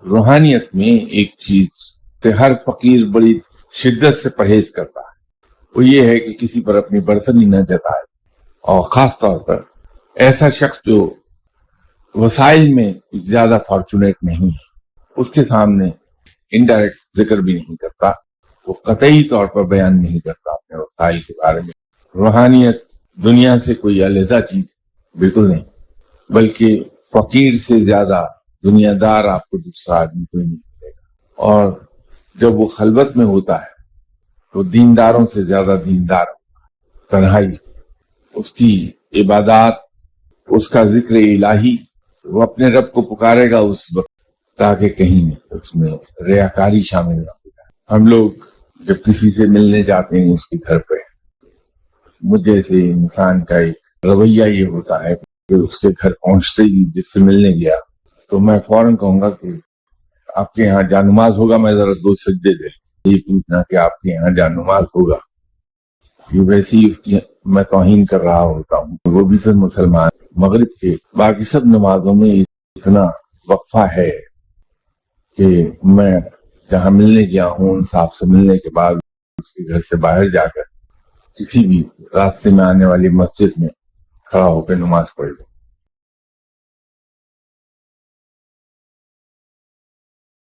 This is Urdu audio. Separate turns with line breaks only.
روحانیت میں ایک چیز سے ہر فقیر بڑی شدت سے پرہیز کرتا ہے، وہ یہ ہے کہ کسی پر اپنی برتری نہ جتائے، اور خاص طور پر ایسا شخص جو وسائل میں زیادہ فارچونیٹ نہیں ہے، اس کے سامنے انڈائریکٹ ذکر بھی نہیں کرتا، وہ قطعی طور پر بیان نہیں کرتا اپنے وسائل کے بارے میں۔ روحانیت دنیا سے کوئی علیحدہ چیز بالکل نہیں، بلکہ فقیر سے زیادہ دنیا دار آپ کو دوسرا آدمی کوئی نہیں ملے گا، اور جب وہ خلوت میں ہوتا ہے تو دینداروں سے زیادہ دیندار ہوتا ہے۔ تنہائی، اس کی عبادات، اس کا ذکر الہی، وہ اپنے رب کو پکارے گا اس وقت تاکہ کہیں اس میں ریاکاری شامل نہ ہو جائے۔ ہم لوگ جب کسی سے ملنے جاتے ہیں اس کے گھر پہ، مجھ جیسے انسان کا ایک رویہ یہ ہوتا ہے کہ اس کے گھر پہنچتے ہی جس سے ملنے گیا تو میں فوراً کہوں گا کہ آپ کے یہاں جانماز ہوگا، میں ذرا 2 سجدے دے، یہ پوچھنا کہ آپ کے یہاں جانماز ہوگا، یہ ویسے ہی اس کی میں توہین کر رہا ہوتا ہوں۔ وہ بھی پھر مسلمان مغرب کے باقی سب نمازوں میں اتنا وقفہ ہے کہ میں جہاں ملنے گیا ہوں ان صاحب سے ملنے کے بعد اس کے گھر سے باہر جا کر کسی بھی راستے میں آنے والی مسجد میں کھڑا ہو کے نماز پڑھ لوں۔